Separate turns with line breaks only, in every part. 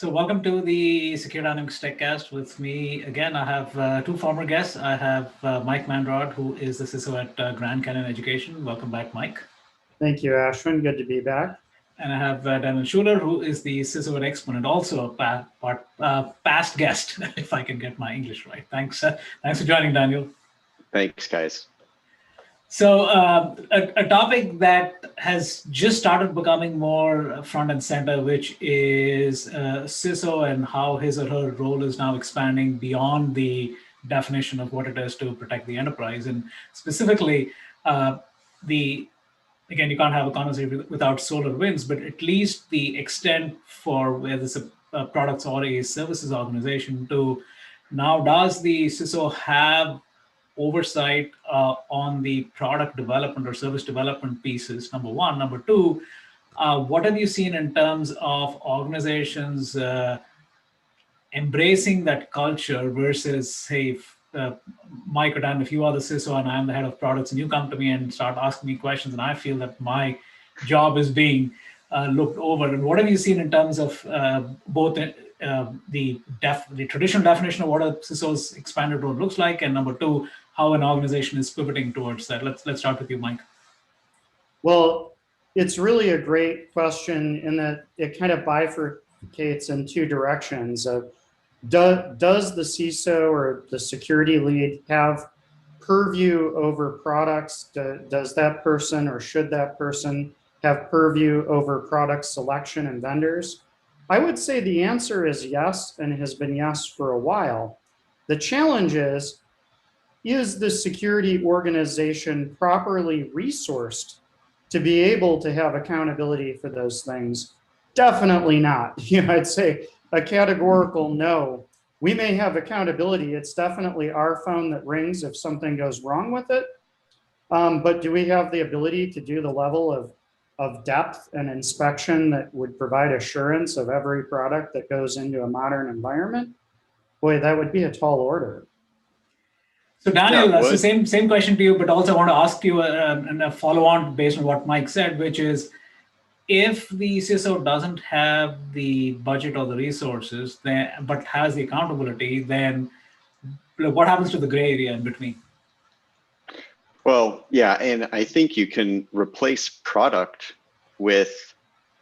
So welcome to the Secure Dynamics TechCast. With me again, I have two former guests. I have Mike Manrod, who is the CISO at Grand Canyon Education. Welcome back, Mike.
Thank you, Ashwin. Good to be back.
And I have Daniel Schuler, who is the CISO at Exponent, also a past guest, if I can get my English right. Thanks for joining, Daniel.
Thanks, guys.
So a topic that has just started becoming more front and center, which is CISO and how his or her role is now expanding beyond the definition of what it is to protect the enterprise. And specifically, again, you can't have a conversation without SolarWinds, but at least the extent for whether it's a products or a services organization to now, does the CISO have oversight on the product development or service development pieces, number one. Number two, what have you seen in terms of organizations embracing that culture versus, say, Mike or Dan, if you are the CISO and I'm the head of products and you come to me and start asking me questions and I feel that my job is being looked over. And what have you seen in terms of both the traditional definition of what a CISO's expanded role looks like, and number two, how an organization is pivoting towards that? Let's start with you, Mike.
Well, it's really a great question in that it kind of bifurcates in two directions. Does the CISO or the security lead have purview over products? Does that person or should that person have purview over product selection and vendors? I would say the answer is yes, and has been yes for a while. The challenge is the security organization properly resourced to be able to have accountability for those things? Definitely not. I'd say a categorical no. We may have accountability. It's definitely our phone that rings if something goes wrong with it. But do we have the ability to do the level of depth and inspection that would provide assurance of every product that goes into a modern environment? Boy, that would be a tall order.
So Daniel, so same question to you, but also I want to ask you a follow-on based on what Mike said, which is, if the CISO doesn't have the budget or the resources, but has the accountability, then what happens to the gray area in between?
Well, yeah, and I think you can replace product with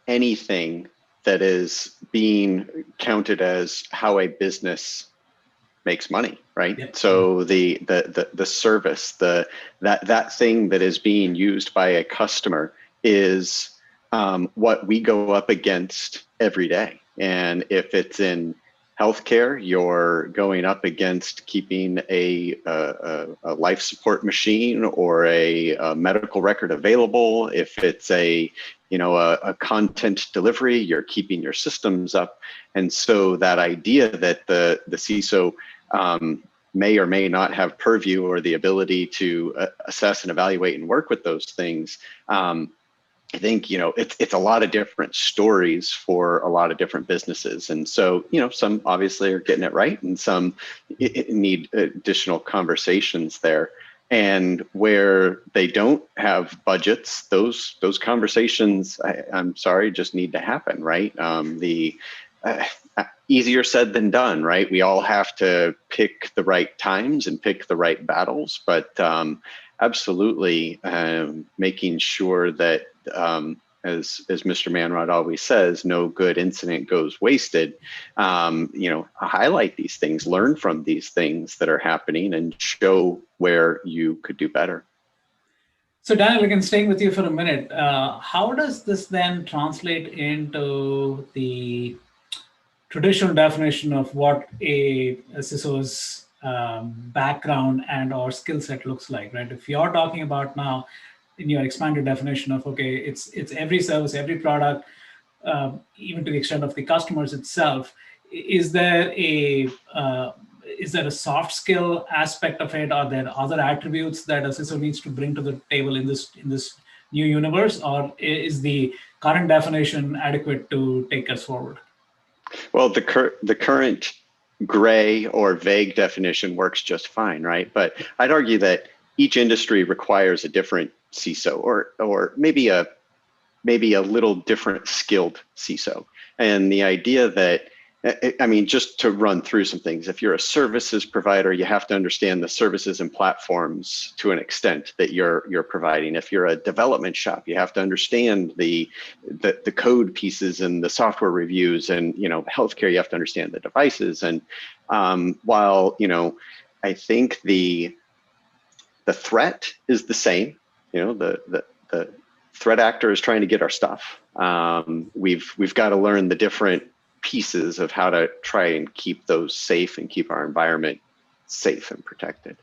anything that is being counted as how a business makes money, right? Yep. So the service, that thing that is being used by a customer is what we go up against every day. And if it's in healthcare, you're going up against keeping a life support machine or a medical record available. If it's a content delivery, you're keeping your systems up. And so that idea that the CISO may or may not have purview or the ability to assess and evaluate and work with those things, I think, it's a lot of different stories for a lot of different businesses. And so, some obviously are getting it right and some need additional conversations there. And where they don't have budgets, those conversations, I'm sorry, just need to happen, right? Easier said than done, right? We all have to pick the right times and pick the right battles, but absolutely making sure that, as Mr. Manrod always says, no good incident goes wasted. Highlight these things, learn from these things that are happening, and show where you could do better.
So Daniel, again, staying with you for a minute, how does this then translate into the traditional definition of what a CISO's background and or skill set looks like, right? If you're talking about now in your expanded definition of, okay, it's every service, every product, even to the extent of the customers itself, is there a soft skill aspect of it? Are there other attributes that a CISO needs to bring to the table in this new universe, or is the current definition adequate to take us forward?
Well, the current gray or vague definition works just fine, right? But I'd argue that each industry requires a different CISO, or maybe a little different skilled CISO. And the idea that I mean, just to run through some things, if you're a services provider, you have to understand the services and platforms to an extent that you're providing. If you're a development shop, you have to understand the code pieces and the software reviews, and healthcare, you have to understand the devices. And while I think the threat is the same, the threat actor is trying to get our stuff. We've got to learn the different pieces of how to try and keep those safe and keep our environment safe and protected.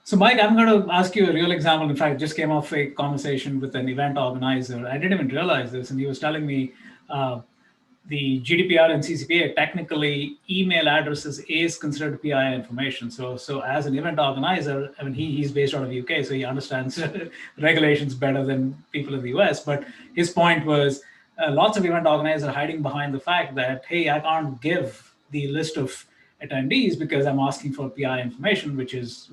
So Mike, I'm going to ask you a real example. In fact, it just came off a conversation with an event organizer. I didn't even realize this, and he was telling me the GDPR and CCPA, technically email addresses is considered PII information. So as an event organizer, I mean, he's based out of the UK, so he understands regulations better than people in the US. But his point was, lots of event organizers are hiding behind the fact that, hey, I can't give the list of attendees because I'm asking for PI information, which is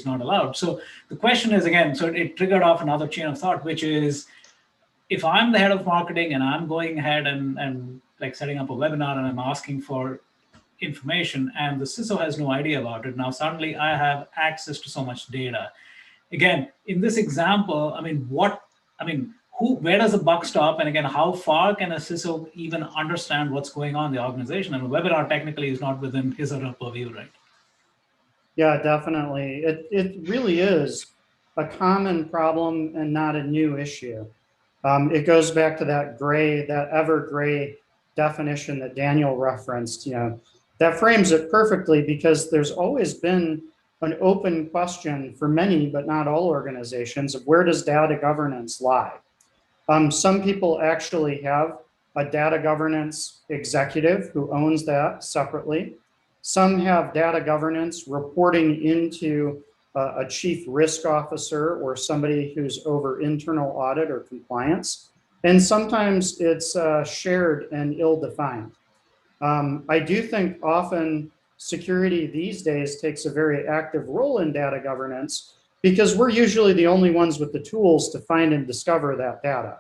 not allowed. So the question is, again, so it triggered off another chain of thought, which is, if I'm the head of marketing and I'm going ahead and like setting up a webinar and I'm asking for information and the CISO has no idea about it, now suddenly I have access to so much data. Again, in this example, where does the buck stop? And again, how far can a CISO even understand what's going on in the organization? And a webinar technically is not within his or her purview, right?
Yeah, definitely. It really is a common problem and not a new issue. It goes back to that ever gray definition that Daniel referenced. That frames it perfectly, because there's always been an open question for many, but not all organizations, of where does data governance lie? Some people actually have a data governance executive who owns that separately. Some have data governance reporting into a chief risk officer or somebody who's over internal audit or compliance. And sometimes it's shared and ill-defined. I do think often security these days takes a very active role in data governance, because we're usually the only ones with the tools to find and discover that data.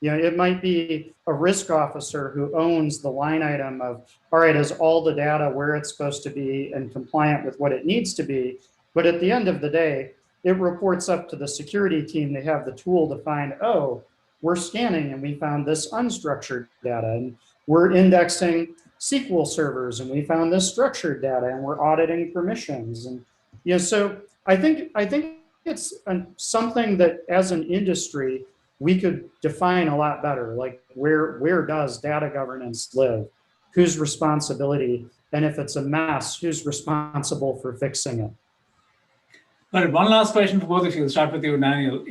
It might be a risk officer who owns the line item of, all right, is all the data where it's supposed to be and compliant with what it needs to be? But at the end of the day, it reports up to the security team. They have the tool to find, oh, we're scanning and we found this unstructured data, and we're indexing SQL servers and we found this structured data, and we're auditing permissions. And so I think it's something that as an industry we could define a lot better, like where does data governance live, whose responsibility, and if it's a mess, who's responsible for fixing it.
But one last question for both of you. We'll start with you, Daniel.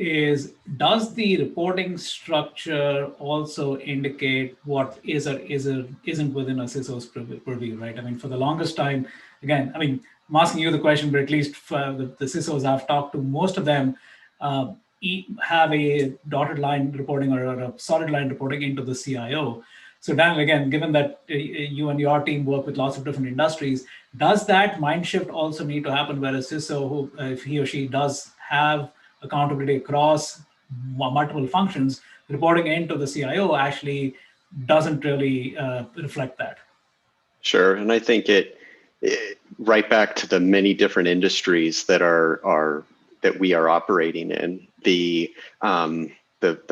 Does the reporting structure also indicate what is or isn't within a CISO's purview, right? I mean, for the longest time, again, I'm asking you the question, but at least for the CISOs I've talked to, most of them have a dotted line reporting or a solid line reporting into the CIO. So Daniel, again, given that you and your team work with lots of different industries, does that mind shift also need to happen where a CISO, if he or she does have accountability across multiple functions, reporting into the CIO actually doesn't really reflect that? Sure,
and I think it right back to the many different industries that that we are operating in. The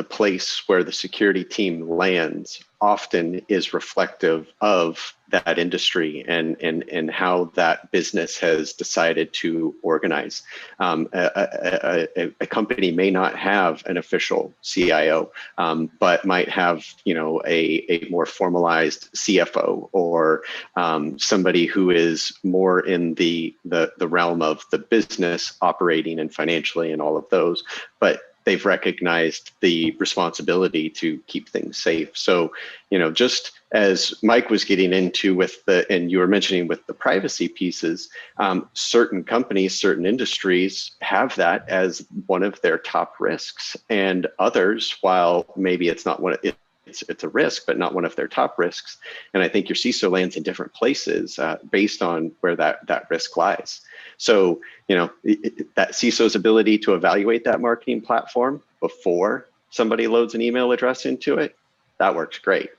place where the security team lands often is reflective of that industry and how that business has decided to organize. A company may not have an official CIO, but might have a more formalized CFO or somebody who is more in the realm of the business operating and financially and all of those. But they've recognized the responsibility to keep things safe. So, just as Mike was getting into and you were mentioning with the privacy pieces, certain companies, certain industries have that as one of their top risks, and others, while maybe it's not it's a risk, but not one of their top risks. And I think your CISO lands in different places based on where that risk lies. So, that CISO's ability to evaluate that marketing platform before somebody loads an email address into it, that works great.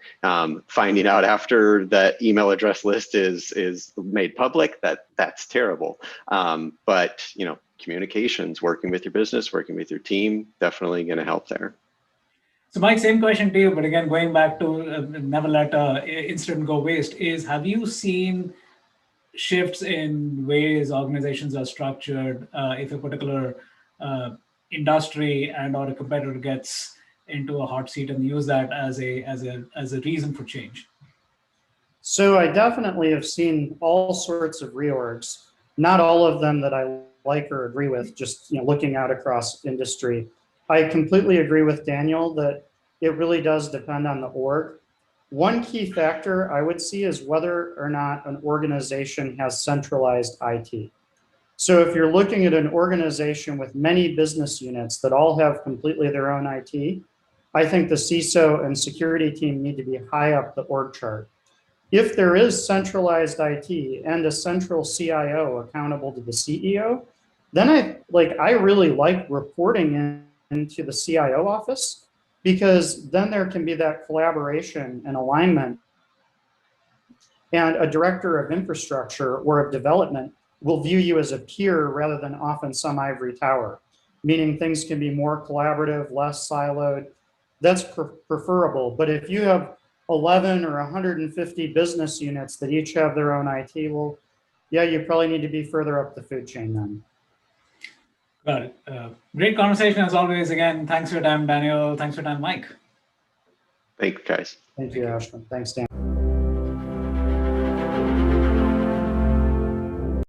Finding out after that email address list is made public, that's terrible. But communications, working with your business, working with your team, definitely going to help there.
So Mike, same question to you, but again, going back to never let an incident go waste, is have you seen shifts in ways organizations are structured if a particular industry and or a competitor gets into a hot seat and use that as a reason for change?
So I definitely have seen all sorts of reorgs, not all of them that I like or agree with, just looking out across industry. I completely agree with Daniel that it really does depend on the org. One key factor I would see is whether or not an organization has centralized IT. So if you're looking at an organization with many business units that all have completely their own IT, I think the CISO and security team need to be high up the org chart. If there is centralized IT and a central CIO accountable to the CEO, then I really like reporting into the CIO office, because then there can be that collaboration and alignment. And a director of infrastructure or of development will view you as a peer rather than often some ivory tower, meaning things can be more collaborative, less siloed. That's preferable. But if you have 11 or 150 business units that each have their own IT, well, yeah, you probably need to be further up the food chain then.
Got it. Great conversation as always. Again, thanks for your time, Daniel. Thanks for your time, Mike.
Thanks, guys.
Thank you, Ashwin. Thanks, Dan.